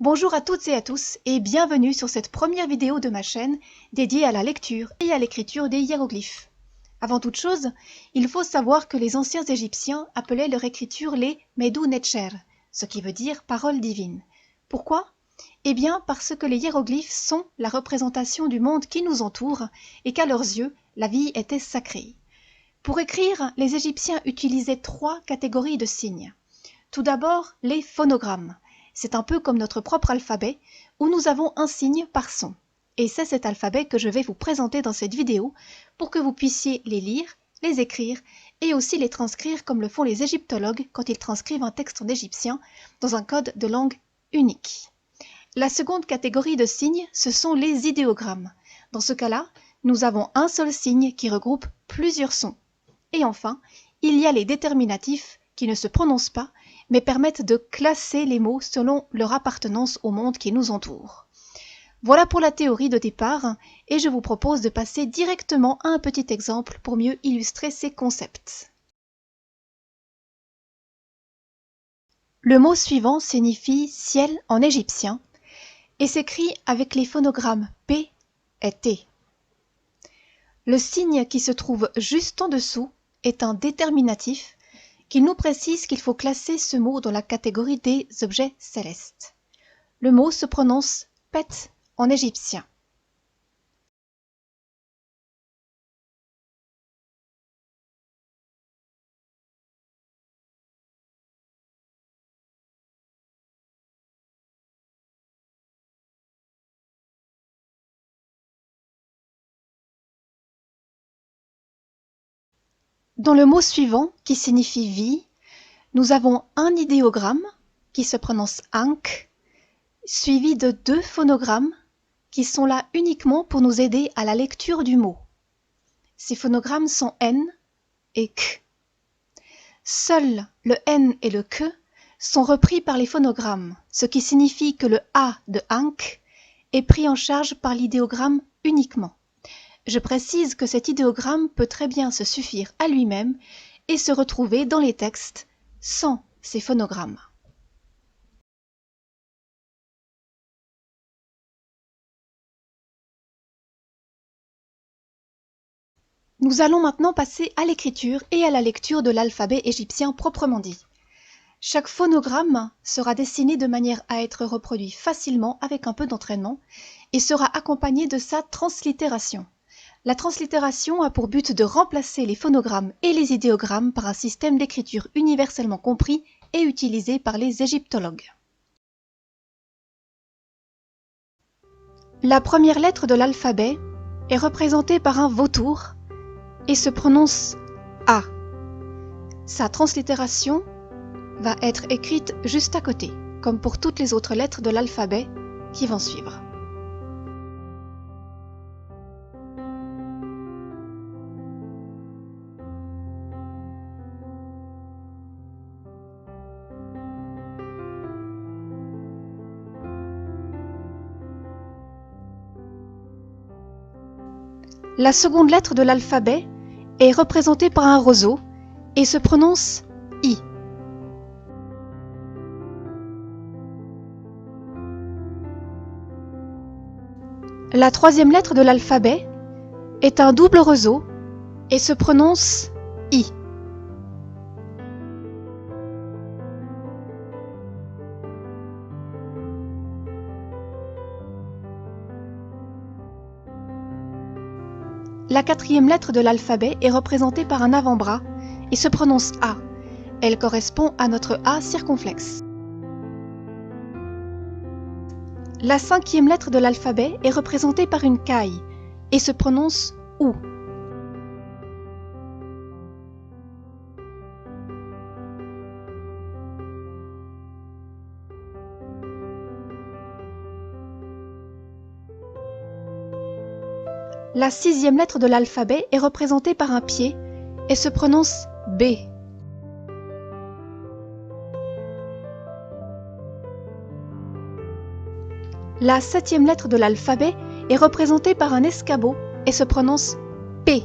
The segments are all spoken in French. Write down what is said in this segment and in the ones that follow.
Bonjour à toutes et à tous et bienvenue sur cette première vidéo de ma chaîne dédiée à la lecture et à l'écriture des hiéroglyphes. Avant toute chose, il faut savoir que les anciens Égyptiens appelaient leur écriture les Medu Neter, ce qui veut dire parole divine. Pourquoi ? Eh bien parce que les hiéroglyphes sont la représentation du monde qui nous entoure et qu'à leurs yeux, la vie était sacrée. Pour écrire, les Égyptiens utilisaient 3 catégories de signes. Tout d'abord, les phonogrammes. C'est un peu comme notre propre alphabet, où nous avons un signe par son. Et c'est cet alphabet que je vais vous présenter dans cette vidéo pour que vous puissiez les lire, les écrire et aussi les transcrire comme le font les égyptologues quand ils transcrivent un texte en égyptien dans un code de langue unique. La seconde catégorie de signes, ce sont les idéogrammes. Dans ce cas-là, nous avons un seul signe qui regroupe plusieurs sons. Et enfin, il y a les déterminatifs qui ne se prononcent pas, mais permettent de classer les mots selon leur appartenance au monde qui nous entoure. Voilà pour la théorie de départ, et je vous propose de passer directement à un petit exemple pour mieux illustrer ces concepts. Le mot suivant signifie ciel en égyptien et s'écrit avec les phonogrammes P et T. Le signe qui se trouve juste en dessous est un déterminatif qui nous précise qu'il faut classer ce mot dans la catégorie des objets célestes. Le mot se prononce Pet en égyptien. Dans le mot suivant, qui signifie vie, nous avons un idéogramme qui se prononce Ankh, suivi de 2 phonogrammes qui sont là uniquement pour nous aider à la lecture du mot. Ces phonogrammes sont N et K. Seuls le N et le K sont repris par les phonogrammes, ce qui signifie que le A de Ankh est pris en charge par l'idéogramme uniquement. Je précise que cet idéogramme peut très bien se suffire à lui-même et se retrouver dans les textes sans ces phonogrammes. Nous allons maintenant passer à l'écriture et à la lecture de l'alphabet égyptien proprement dit. Chaque phonogramme sera dessiné de manière à être reproduit facilement avec un peu d'entraînement et sera accompagné de sa translittération. La translittération a pour but de remplacer les phonogrammes et les idéogrammes par un système d'écriture universellement compris et utilisé par les égyptologues. La première lettre de l'alphabet est représentée par un vautour et se prononce A. Sa translittération va être écrite juste à côté, comme pour toutes les autres lettres de l'alphabet qui vont suivre. La seconde lettre de l'alphabet est représentée par un roseau et se prononce I. La troisième lettre de l'alphabet est un double roseau et se prononce I. La quatrième lettre de l'alphabet est représentée par un avant-bras et se prononce A. Elle correspond à notre A circonflexe. La cinquième lettre de l'alphabet est représentée par une caille et se prononce OU. La sixième lettre de l'alphabet est représentée par un pied et se prononce B. La septième lettre de l'alphabet est représentée par un escabeau et se prononce P.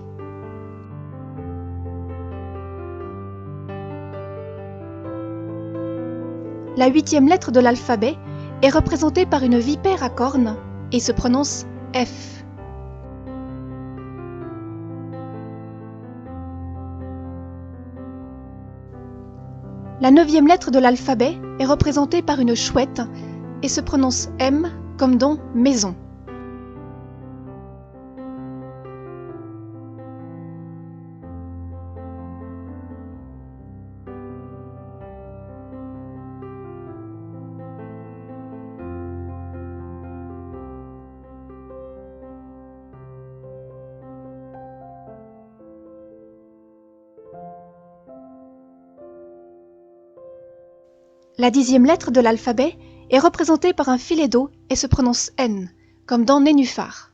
La huitième lettre de l'alphabet est représenté par une vipère à cornes et se prononce F. La 9e lettre de l'alphabet est représentée par une chouette et se prononce M comme dans maison. La 10e lettre de l'alphabet est représentée par un filet d'eau et se prononce N, comme dans nénuphar.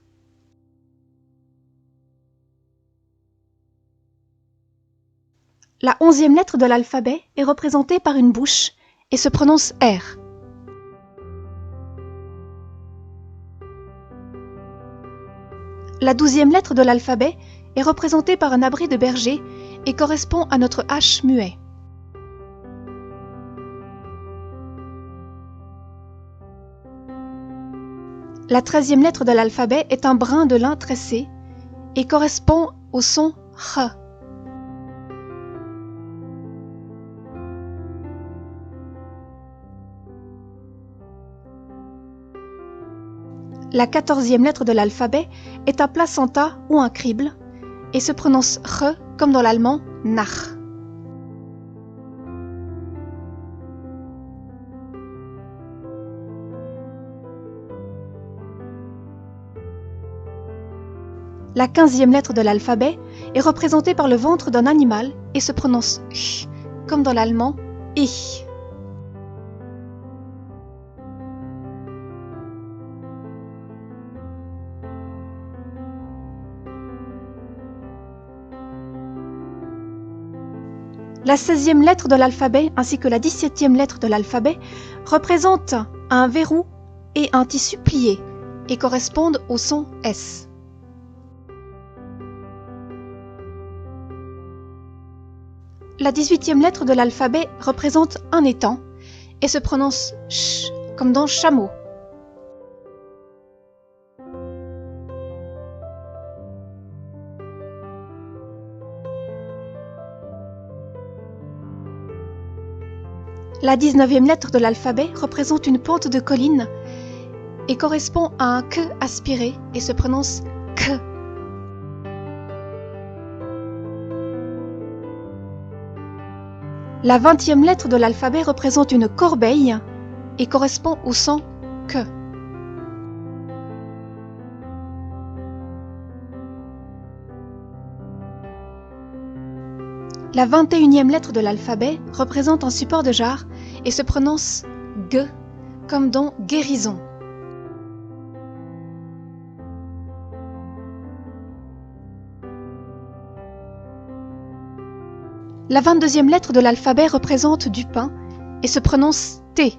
La 11e lettre de l'alphabet est représentée par une bouche et se prononce R. La 12e lettre de l'alphabet est représentée par un abri de berger et correspond à notre H muet. La 13e lettre de l'alphabet est un brin de lin tressé et correspond au son H. La 14e lettre de l'alphabet est un placenta ou un crible et se prononce R comme dans l'allemand nach. La 15e lettre de l'alphabet est représentée par le ventre d'un animal et se prononce ch, comme dans l'allemand ich. La 16e lettre de l'alphabet ainsi que la 17e lettre de l'alphabet représentent un verrou et un tissu plié et correspondent au son S. La 18e lettre de l'alphabet représente un étang et se prononce ch comme dans chameau. La 19e lettre de l'alphabet représente une pente de colline et correspond à un que aspiré et se prononce que. La 20e lettre de l'alphabet représente une corbeille et correspond au son que. La 21e lettre de l'alphabet représente un support de jarre et se prononce ge, comme dans guérison. La 22e lettre de l'alphabet représente du pain et se prononce T.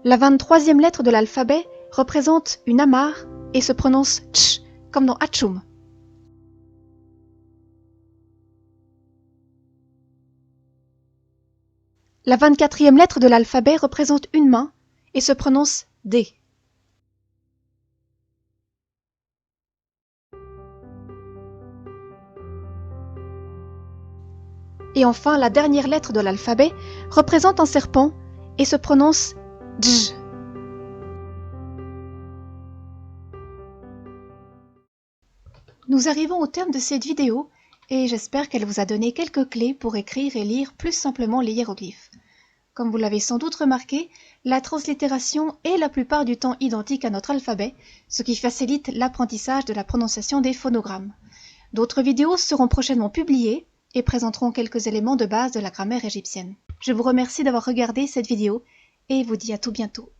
La 23e lettre de l'alphabet représente une amarre et se prononce tch, comme dans Hatchoum. La 24e lettre de l'alphabet représente une main et se prononce D. Et enfin, la dernière lettre de l'alphabet représente un serpent et se prononce dj. Nous arrivons au terme de cette vidéo et j'espère qu'elle vous a donné quelques clés pour écrire et lire plus simplement les hiéroglyphes. Comme vous l'avez sans doute remarqué, la translittération est la plupart du temps identique à notre alphabet, ce qui facilite l'apprentissage de la prononciation des phonogrammes. D'autres vidéos seront prochainement publiées et présenteront quelques éléments de base de la grammaire égyptienne. Je vous remercie d'avoir regardé cette vidéo et vous dis à tout bientôt.